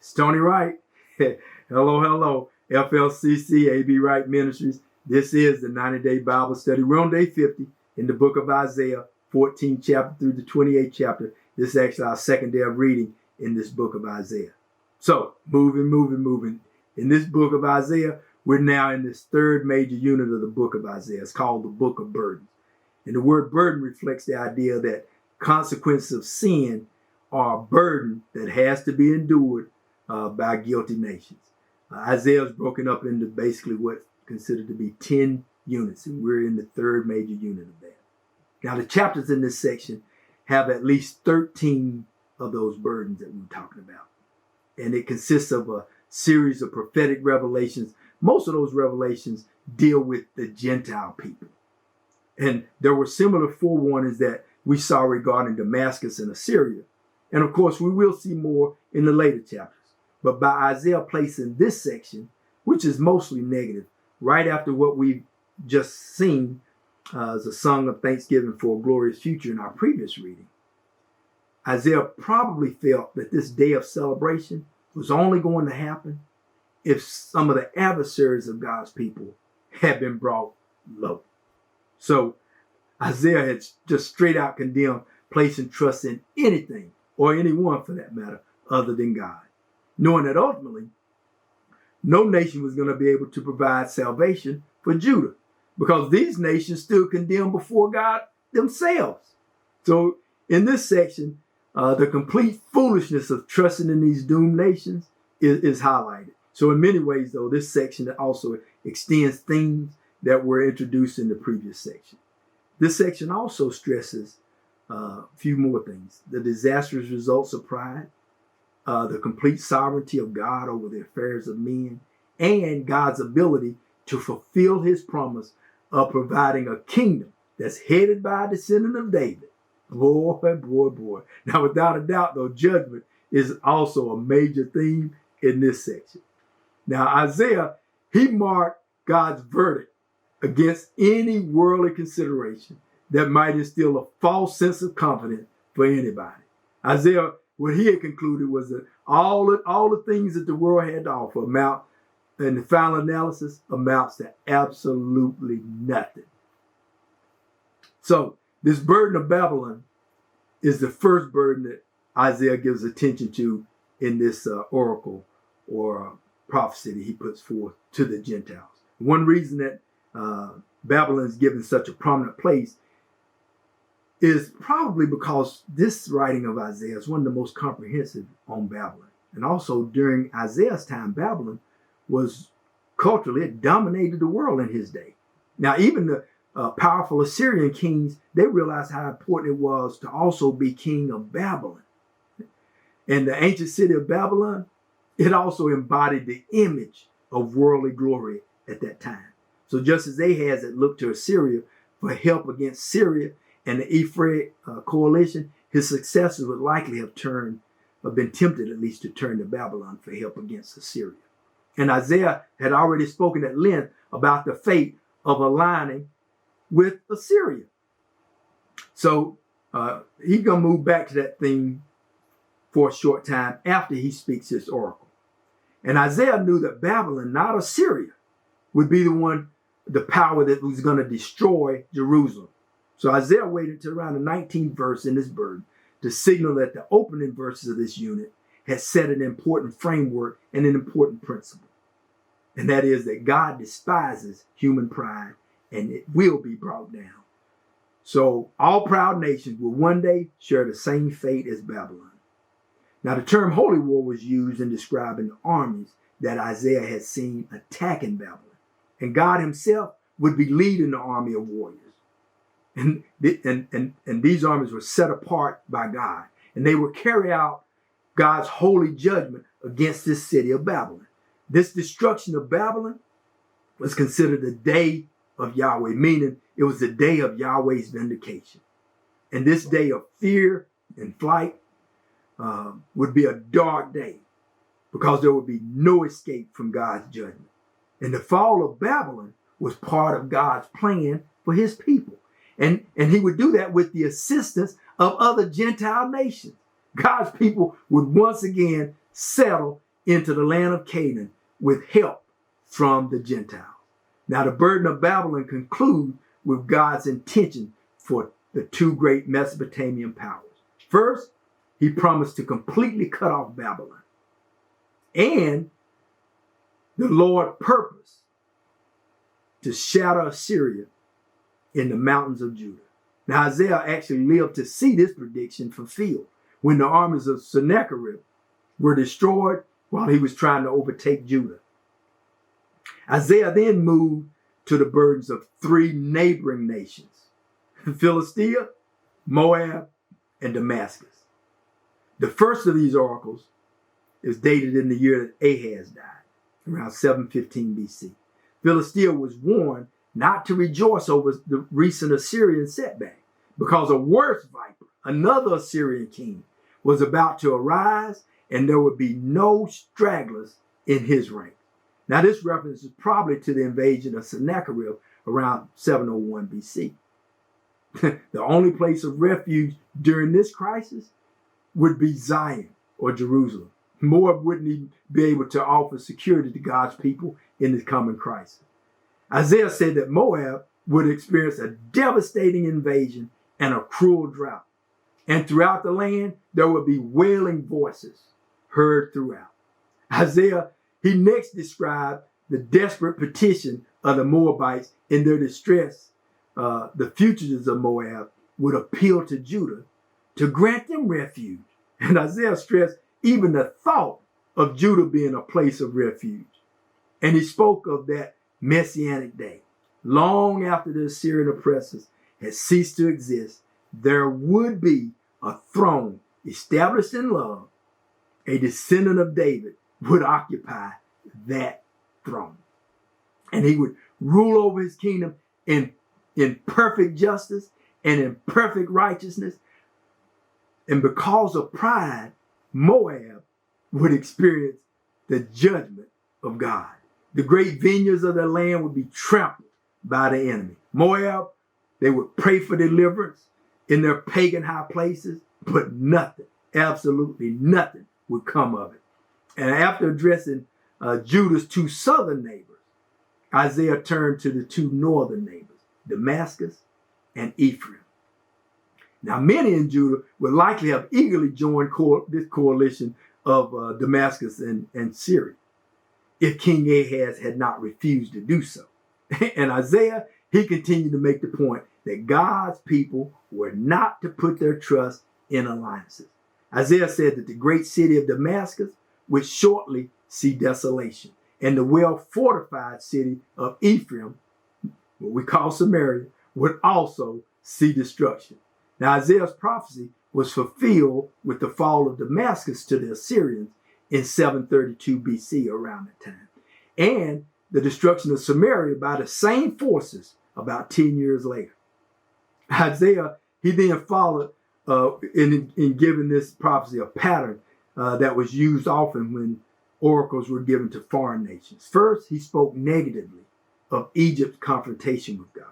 It's Tony Wright. Hello. FLCC AB Wright Ministries. This is the 90-day Bible study. We're on day 50 in the book of Isaiah, 14th chapter through the 28th chapter. This is actually our second day of reading in this book of Isaiah. So, moving. In this book of Isaiah, we're now in this third major unit of the book of Isaiah. It's called the book of burdens. And the word burden reflects the idea that consequences of sin are a burden that has to be endured by guilty nations. Isaiah is broken up into basically what's considered to be 10 units, and we're in the third major unit of that. Now, the chapters in this section have at least 13 of those burdens that we're talking about. And it consists of a series of prophetic revelations. Most of those revelations deal with the Gentile people. And there were similar forewarnings that we saw regarding Damascus and Assyria. And of course, we will see more in the later chapters. But by Isaiah placing this section, which is mostly negative, right after what we've just seen as a song of thanksgiving for a glorious future in our previous reading, Isaiah probably felt that this day of celebration was only going to happen if some of the adversaries of God's people had been brought low. So Isaiah had just straight out condemned placing trust in anything, or anyone for that matter, other than God, knowing that ultimately no nation was going to be able to provide salvation for Judah, because these nations still condemned before God themselves. So in this section, the complete foolishness of trusting in these doomed nations is highlighted. So in many ways, though, this section also extends themes that were introduced in the previous section. This section also stresses a few more things: the disastrous results of pride, the complete sovereignty of God over the affairs of men, and God's ability to fulfill his promise of providing a kingdom that's headed by a descendant of David. Boy. Now, without a doubt, though, judgment is also a major theme in this section. Now, Isaiah, he marked God's verdict against any worldly consideration that might instill a false sense of confidence for anybody. Isaiah, what he had concluded was that all the things that the world had to offer amount, in the final analysis, amounts to absolutely nothing. So this burden of Babylon is the first burden that Isaiah gives attention to in this oracle or prophecy that he puts forth to the Gentiles. One reason that Babylon is given such a prominent place is probably because this writing of Isaiah is one of the most comprehensive on Babylon. And also during Isaiah's time, Babylon was culturally, it dominated the world in his day. Now, even the powerful Assyrian kings, they realized how important it was to also be king of Babylon. And the ancient city of Babylon, it also embodied the image of worldly glory at that time. So just as Ahaz had looked to Assyria for help against Syria and the Ephraim coalition, his successors would likely have been tempted at least to turn to Babylon for help against Assyria. And Isaiah had already spoken at length about the fate of aligning with Assyria. So he's going to move back to that theme for a short time after he speaks this oracle. And Isaiah knew that Babylon, not Assyria, would be the power that was going to destroy Jerusalem. So Isaiah waited until around the 19th verse in this burden to signal that the opening verses of this unit had set an important framework and an important principle. And that is that God despises human pride, and it will be brought down. So all proud nations will one day share the same fate as Babylon. Now, the term holy war was used in describing the armies that Isaiah had seen attacking Babylon. And God himself would be leading the army of warriors. And these armies were set apart by God. And they would carry out God's holy judgment against this city of Babylon. This destruction of Babylon was considered the day of Yahweh, meaning it was the day of Yahweh's vindication. And this day of fear and flight would be a dark day, because there would be no escape from God's judgment. And the fall of Babylon was part of God's plan for his people. And he would do that with the assistance of other Gentile nations. God's people would once again settle into the land of Canaan with help from the Gentiles. Now the burden of Babylon concludes with God's intention for the two great Mesopotamian powers. First, he promised to completely cut off Babylon. And the Lord purposed to shatter Assyria in the mountains of Judah. Now Isaiah actually lived to see this prediction fulfilled when the armies of Sennacherib were destroyed while he was trying to overtake Judah. Isaiah then moved to the burdens of three neighboring nations, Philistia, Moab, and Damascus. The first of these oracles is dated in the year that Ahaz died, around 715 BC. Philistia was warned not to rejoice over the recent Assyrian setback because a worse viper, another Assyrian king, was about to arise and there would be no stragglers in his ranks. Now this reference is probably to the invasion of Sennacherib around 701 BC. The only place of refuge during this crisis would be Zion or Jerusalem. Moab wouldn't even be able to offer security to God's people in this coming crisis. Isaiah said that Moab would experience a devastating invasion and a cruel drought. And throughout the land, there would be wailing voices heard throughout. Isaiah, he next described the desperate petition of the Moabites in their distress. The fugitives of Moab would appeal to Judah to grant them refuge. And Isaiah stressed even the thought of Judah being a place of refuge. And he spoke of that messianic day. Long after the Assyrian oppressors had ceased to exist, there would be a throne established in love. A descendant of David would occupy that throne. And he would rule over his kingdom in perfect justice and in perfect righteousness. And because of pride, Moab would experience the judgment of God. The great vineyards of their land would be trampled by the enemy. Moab, they would pray for deliverance in their pagan high places, but nothing, absolutely nothing would come of it. And after addressing Judah's two southern neighbors, Isaiah turned to the two northern neighbors, Damascus and Ephraim. Now, many in Judah would likely have eagerly joined this coalition of Damascus and Syria if King Ahaz had not refused to do so. And Isaiah, he continued to make the point that God's people were not to put their trust in alliances. Isaiah said that the great city of Damascus would shortly see desolation, and the well-fortified city of Ephraim, what we call Samaria, would also see destruction. Now, Isaiah's prophecy was fulfilled with the fall of Damascus to the Assyrians in 732 BC, around that time, and the destruction of Samaria by the same forces about 10 years later. Isaiah, he then followed in giving this prophecy a pattern that was used often when oracles were given to foreign nations. First, he spoke negatively of Egypt's confrontation with God.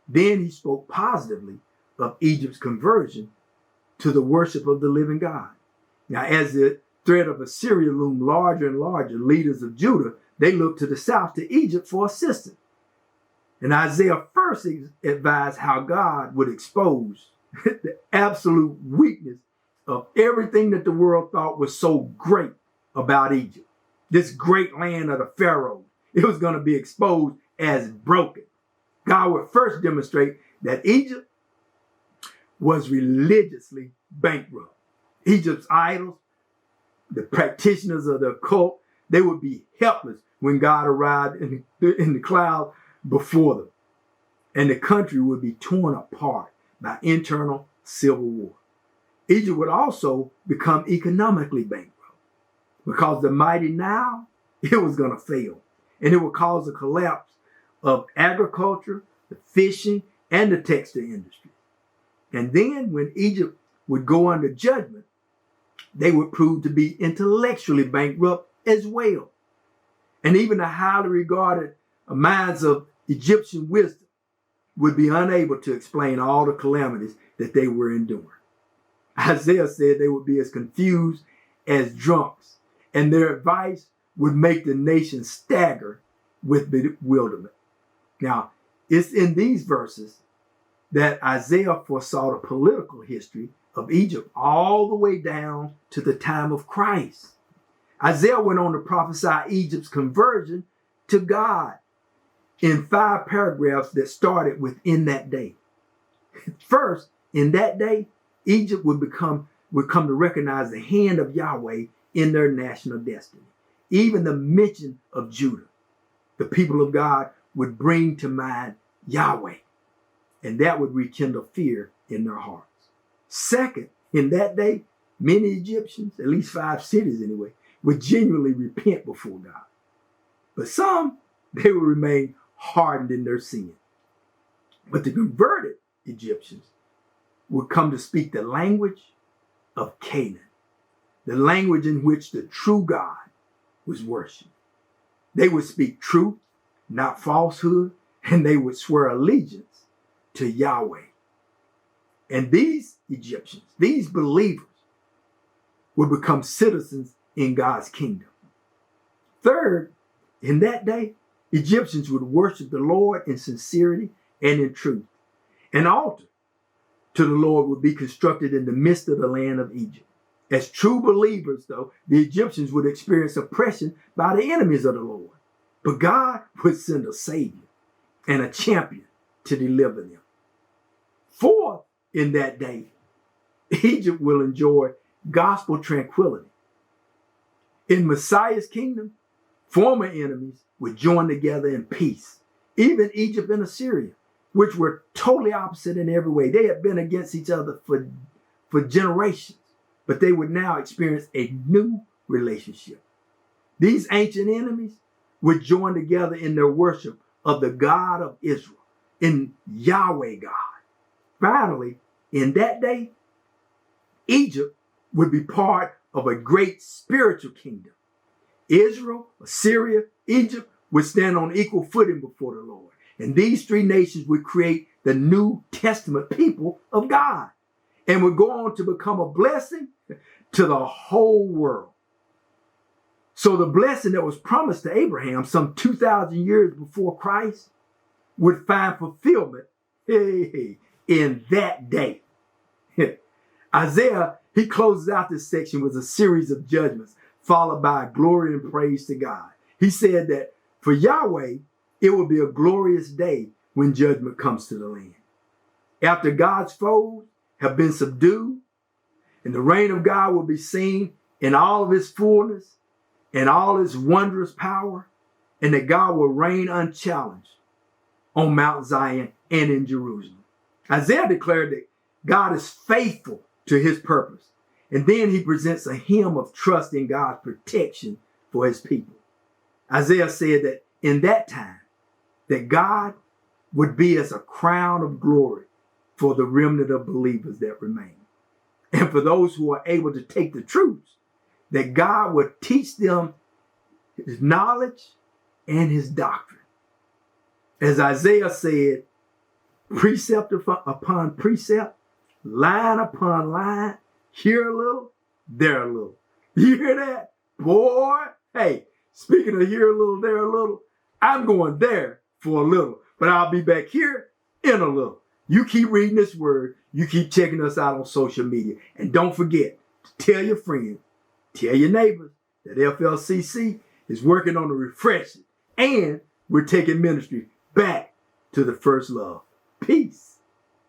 Then he spoke positively of Egypt's conversion to the worship of the living God. Now, as the threat of Assyria loomed larger and larger, leaders of Judah, they looked to the south, to Egypt, for assistance. And Isaiah first advised how God would expose the absolute weakness of everything that the world thought was so great about Egypt. This great land of the Pharaoh, it was going to be exposed as broken. God would first demonstrate that Egypt was religiously bankrupt. Egypt's idols, the practitioners of the occult, they would be helpless when God arrived in the cloud before them. And the country would be torn apart by internal civil war. Egypt would also become economically bankrupt because the mighty Nile, it was going to fail. And it would cause a collapse of agriculture, the fishing, and the textile industry. And then when Egypt would go under judgment, they would prove to be intellectually bankrupt as well. And even the highly regarded minds of Egyptian wisdom would be unable to explain all the calamities that they were enduring. Isaiah said they would be as confused as drunks and their advice would make the nation stagger with bewilderment. Now, it's in these verses that Isaiah foresaw the political history of Egypt all the way down to the time of Christ. Isaiah went on to prophesy Egypt's conversion to God in 5 paragraphs that started within that day. First, in that day, Egypt would come to recognize the hand of Yahweh in their national destiny. Even the mention of Judah, the people of God, would bring to mind Yahweh, and that would rekindle fear in their hearts. Second, in that day, many Egyptians, at least 5 cities anyway, would genuinely repent before God. But some, they would remain hardened in their sin. But the converted Egyptians would come to speak the language of Canaan, the language in which the true God was worshipped. They would speak truth, not falsehood, and they would swear allegiance to Yahweh. And these Egyptians, these believers, would become citizens in God's kingdom. Third, in that day, Egyptians would worship the Lord in sincerity and in truth. An altar to the Lord would be constructed in the midst of the land of Egypt. As true believers, though, the Egyptians would experience oppression by the enemies of the Lord. But God would send a Savior and a champion to deliver them. Fourth, in that day, Egypt will enjoy gospel tranquility. In Messiah's kingdom, former enemies would join together in peace. Even Egypt and Assyria, which were totally opposite in every way. They had been against each other for generations, but they would now experience a new relationship. These ancient enemies would join together in their worship of the God of Israel, in Yahweh God. Finally, in that day, Egypt would be part of a great spiritual kingdom. Israel, Assyria, Egypt would stand on equal footing before the Lord. And these 3 nations would create the New Testament people of God and would go on to become a blessing to the whole world. So the blessing that was promised to Abraham some 2,000 years before Christ would find fulfillment in that day. Isaiah, he closes out this section with a series of judgments followed by glory and praise to God. He said that for Yahweh, it will be a glorious day when judgment comes to the land. After God's foes have been subdued, and the reign of God will be seen in all of his fullness and all his wondrous power, and that God will reign unchallenged on Mount Zion and in Jerusalem. Isaiah declared that God is faithful to his purpose. And then he presents a hymn of trust in God's protection for his people. Isaiah said that in that time, that God would be as a crown of glory for the remnant of believers that remain. And for those who are able to take the truths, that God would teach them his knowledge and his doctrine. As Isaiah said, precept upon precept, line upon line, here a little, there a little. You hear that? Boy, hey, speaking of here a little, there a little, I'm going there for a little, but I'll be back here in a little. You keep reading this word. You keep checking us out on social media. And don't forget to tell your friends, tell your neighbors that FLCC is working on the refreshing, and we're taking ministry back to the first love. Peace.